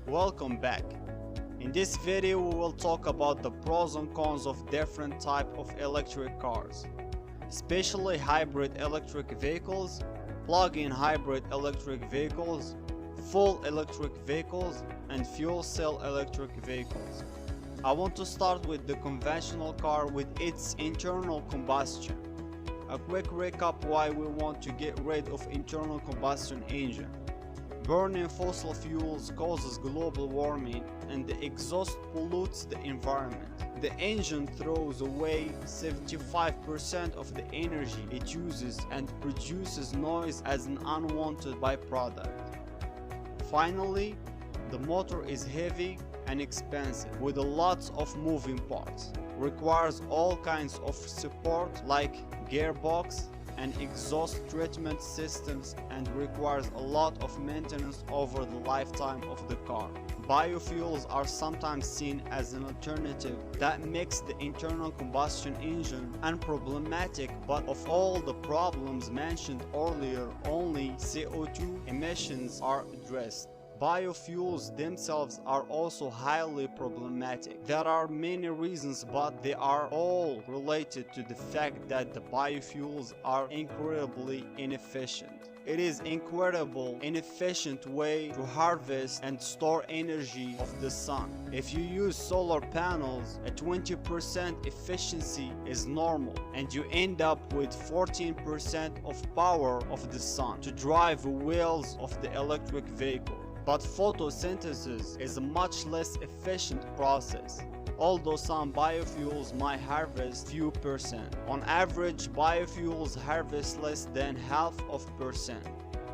Welcome back. In this video we will talk about the pros and cons of different type of electric cars, especially hybrid electric vehicles, plug-in hybrid electric vehicles, full electric vehicles, and fuel cell electric vehicles. I want to start with the conventional car with its internal combustion. A quick recap why we want to get rid of internal combustion engine. Burning fossil fuels causes global warming and the exhaust pollutes the environment. The engine throws away 75% of the energy it uses and produces noise as an unwanted byproduct. Finally, the motor is heavy and expensive with lots of moving parts. Requires all kinds of support like gearbox and exhaust treatment systems and requires a lot of maintenance over the lifetime of the car. Biofuels are sometimes seen as an alternative that makes the internal combustion engine unproblematic, but of all the problems mentioned earlier, only CO2 emissions are addressed. Biofuels themselves are also highly problematic. There are many reasons, but they are all related to the fact that the biofuels are incredibly inefficient. It is incredible inefficient way to harvest and store energy of the sun. If you use solar panels, a 20% efficiency is normal and you end up with 14% of power of the sun to drive the wheels of the electric vehicle. But photosynthesis is a much less efficient process. Although some biofuels might harvest few percent, on average biofuels harvest less than half of percent.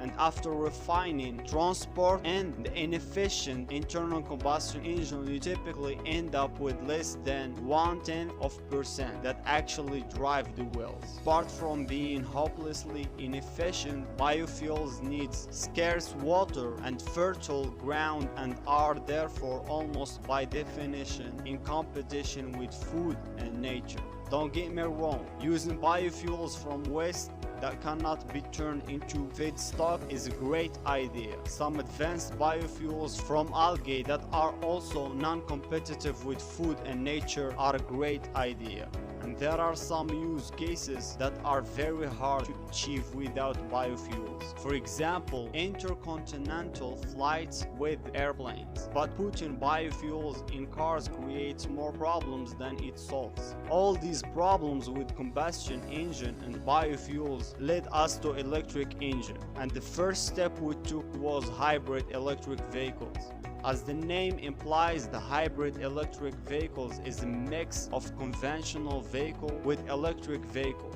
And after refining, transport, and the inefficient internal combustion engine, you typically end up with less than 0.1% that actually drive the wheels. Apart from being hopelessly inefficient, biofuels needs scarce water and fertile ground and are therefore almost by definition in competition with food and nature. Don't get me wrong, using biofuels from waste that cannot be turned into feedstock is a great idea. Some advanced biofuels from algae that are also non-competitive with food and nature are a great idea. And there are some use cases that are very hard to achieve without biofuels. For example, intercontinental flights with airplanes. But putting biofuels in cars creates more problems than it solves. All these problems with combustion engine and biofuels led us to electric engine. And the first step we took was hybrid electric vehicles. As the name implies, the hybrid electric vehicles is a mix of conventional vehicle with electric vehicle.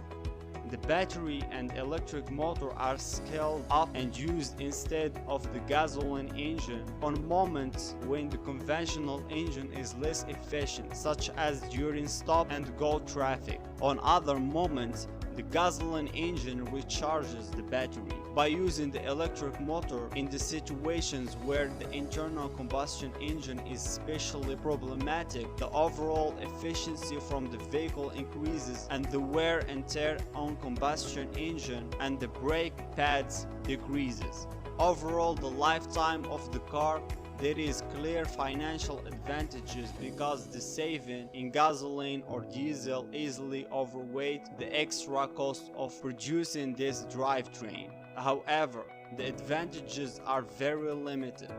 The battery and electric motor are scaled up and used instead of the gasoline engine on moments when the conventional engine is less efficient, such as during stop and go traffic. On other moments, the gasoline engine recharges the battery. By using the electric motor in the situations where the internal combustion engine is especially problematic, the overall efficiency from the vehicle increases and the wear and tear on combustion engine and the brake pads decreases. Overall, the lifetime of the car, there is clear financial advantages because the saving in gasoline or diesel easily overweight the extra cost of producing this drivetrain. However, the advantages are very limited.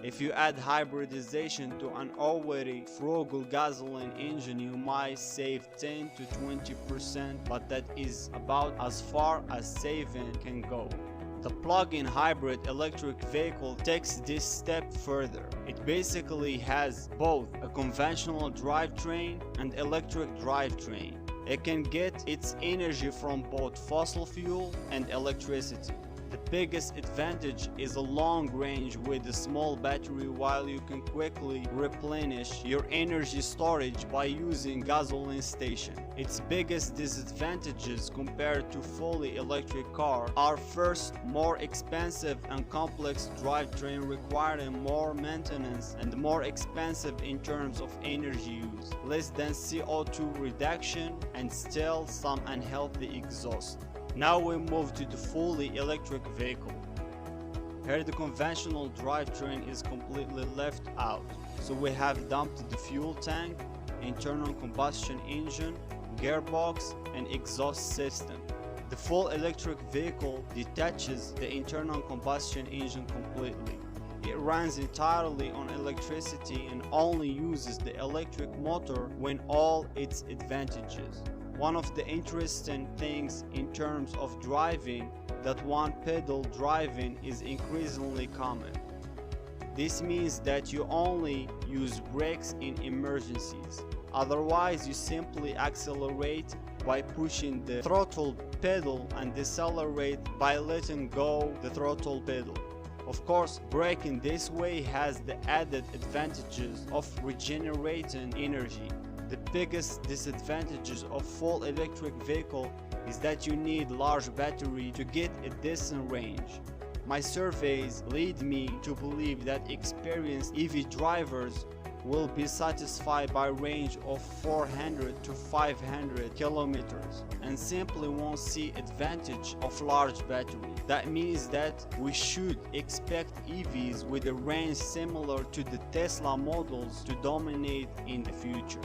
If you add hybridization to an already frugal gasoline engine, you might save 10 to 20%, but that is about as far as saving can go. The plug-in hybrid electric vehicle takes this step further. It basically has both a conventional drivetrain and electric drivetrain. It can get its energy from both fossil fuel and electricity. The biggest advantage is a long range with a small battery, while you can quickly replenish your energy storage by using gasoline station. Its biggest disadvantages compared to fully electric car are first, more expensive and complex drivetrain requiring more maintenance and more expensive in terms of energy use, less than CO2 reduction, and still some unhealthy exhaust. Now we move to the fully electric vehicle. Here the conventional drivetrain is completely left out. So we have dumped the fuel tank, internal combustion engine, gearbox and exhaust system. The full electric vehicle detaches the internal combustion engine completely. It runs entirely on electricity and only uses the electric motor when all its advantages. One of the interesting things in terms of driving that one-pedal driving is increasingly common. This means that you only use brakes in emergencies. Otherwise, you simply accelerate by pushing the throttle pedal and decelerate by letting go the throttle pedal. Of course, braking this way has the added advantages of regenerating energy. The biggest disadvantages of full electric vehicle is that you need large battery to get a decent range. My surveys lead me to believe that experienced EV drivers will be satisfied by a range of 400 to 500 kilometers and simply won't see advantage of large battery. That means that we should expect EVs with a range similar to the Tesla models to dominate in the future.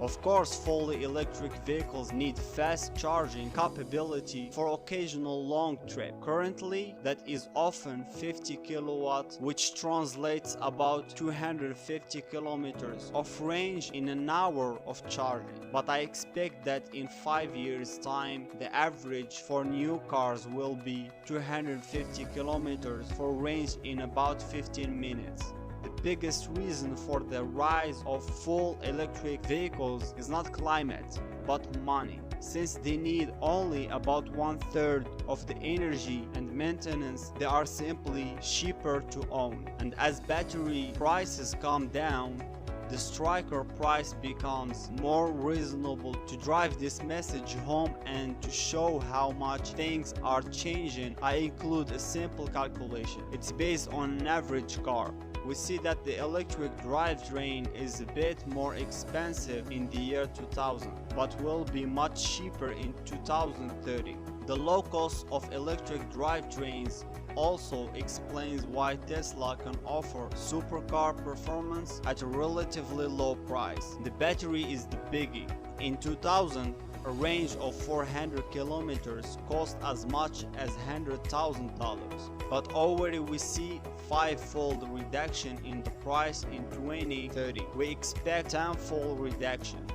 Of course, fully electric vehicles need fast charging capability for occasional long trip. Currently, that is often 50 kilowatts, which translates about 250 kilometers of range in an hour of charging. But I expect that in 5 years' time, the average for new cars will be 250 kilometers for range in about 15 minutes. The biggest reason for the rise of full electric vehicles is not climate, but money, since they need only about 1/3 of the energy and maintenance. They are simply cheaper to own, and as battery prices come down, the striker price becomes more reasonable. To drive this message home and to show how much things are changing, I include a simple calculation. It's based on an average car. We see that the electric drivetrain is a bit more expensive in the year 2000, but will be much cheaper in 2030. The low cost of electric drivetrains also explains why Tesla can offer supercar performance at a relatively low price. The battery is the biggie. In 2000, a range of 400 kilometers cost as much as $100,000, but already we see a 5-fold reduction in the price in 2030. We expect 10-fold reduction.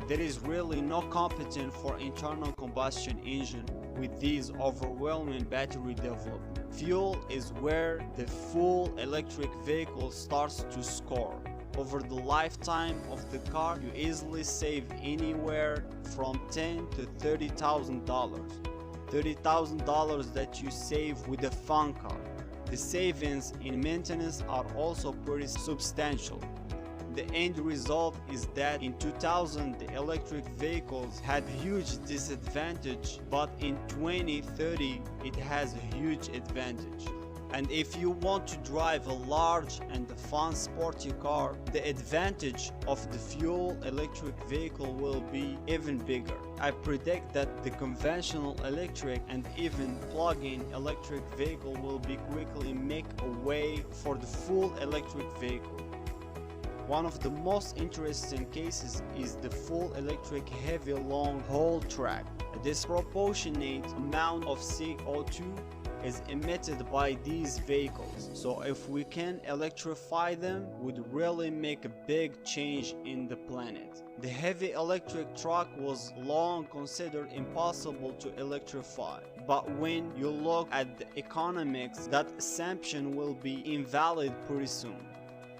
There is really no competition for internal combustion engine with these overwhelming battery development. Fuel is where the full electric vehicle starts to score. Over the lifetime of the car, you easily save anywhere from $10,000 to $30,000. $30,000 that you save with a fun car. The savings in maintenance are also pretty substantial. The end result is that in 2000 the electric vehicles had huge disadvantage, but in 2030 it has a huge advantage. And if you want to drive a large and fun sporty car, the advantage of the fuel electric vehicle will be even bigger. I predict that the conventional electric and even plug-in electric vehicle will be quickly make a way for the full electric vehicle. One of the most interesting cases is the full electric heavy long-haul truck. A disproportionate amount of CO2 is emitted by these vehicles, so if we can electrify them, would really make a big change in the planet. The heavy electric truck was long considered impossible to electrify, but when you look at the economics, that assumption will be invalid pretty soon.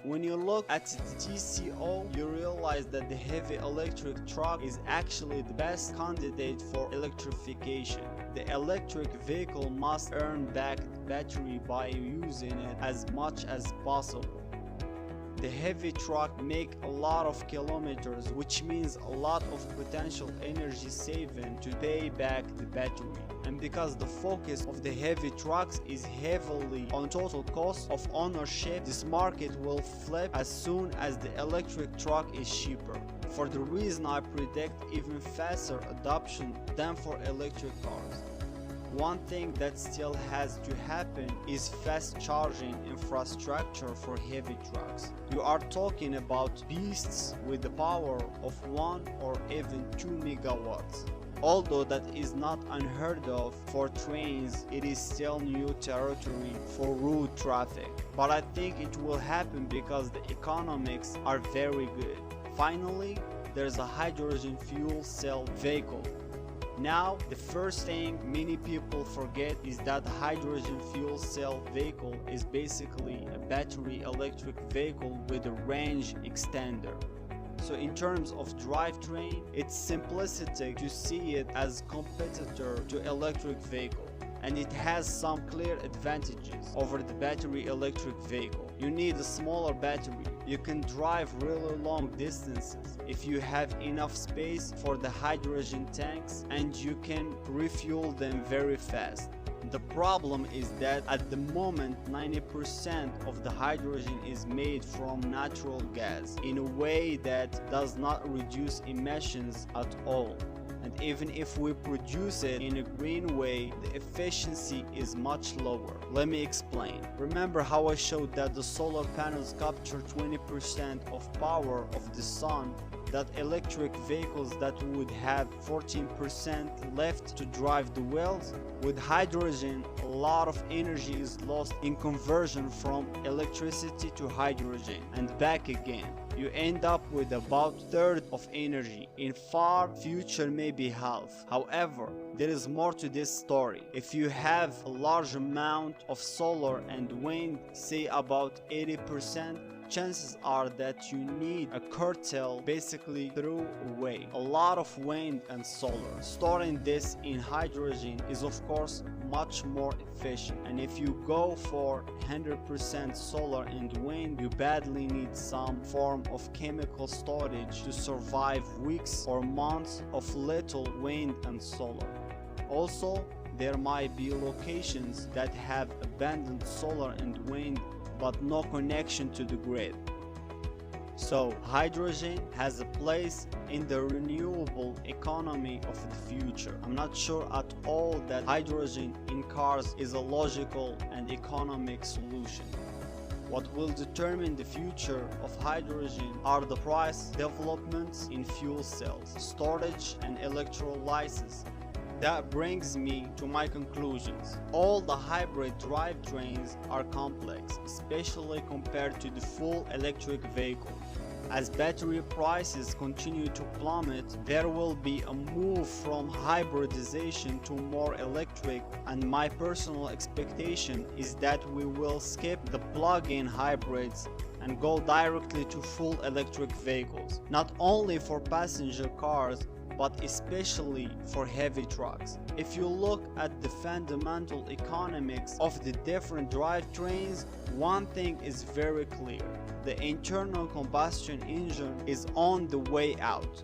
When you look at the TCO, you realize that the heavy electric truck is actually the best candidate for electrification. The electric vehicle must earn back the battery by using it as much as possible. The heavy truck make a lot of kilometers, which means a lot of potential energy saving to pay back the battery. And because the focus of the heavy trucks is heavily on total cost of ownership, this market will flip as soon as the electric truck is cheaper. For the reason I predict even faster adoption than for electric cars. One thing that still has to happen is fast charging infrastructure for heavy trucks. You are talking about beasts with the power of 1 or even 2 megawatts. Although that is not unheard of for trains, it is still new territory for road traffic. But I think it will happen because the economics are very good. Finally, there's a hydrogen fuel cell vehicle. Now, the first thing many people forget is that the hydrogen fuel cell vehicle is basically a battery electric vehicle with a range extender. So in terms of drivetrain, it's simplistic to see it as competitor to electric vehicle, and it has some clear advantages over the battery electric vehicle. You need a smaller battery. You can drive really long distances if you have enough space for the hydrogen tanks, and you can refuel them very fast. The problem is that at the moment 90% of the hydrogen is made from natural gas in a way that does not reduce emissions at all. And even if we produce it in a green way, the efficiency is much lower. Let me explain. Remember how I showed that the solar panels capture 20% of power of the sun? That electric vehicles that would have 14% left to drive the wheels? With hydrogen, a lot of energy is lost in conversion from electricity to hydrogen and back again. You end up with about a third of energy. In far future, maybe half. However, there is more to this story. If you have a large amount of solar and wind, say about 80%, chances are that you need a curtail, basically throw away a lot of wind and solar. Storing this in hydrogen is of course much more efficient, and if you go for 100% solar and wind, you badly need some form of chemical storage to survive weeks or months of little wind and solar. Also, there might be locations that have abundant solar and wind but no connection to the grid. So hydrogen has a place in the renewable economy of the future. I'm not sure at all that hydrogen in cars is a logical and economic solution. What will determine the future of hydrogen are the price developments in fuel cells, storage and electrolysis. That brings me to my conclusions. All the hybrid drivetrains are complex, especially compared to the full electric vehicle. As battery prices continue to plummet, there will be a move from hybridization to more electric, and my personal expectation is that we will skip the plug-in hybrids and go directly to full electric vehicles, not only for passenger cars, but especially for heavy trucks. If you look at the fundamental economics of the different drivetrains, one thing is very clear. The internal combustion engine is on the way out.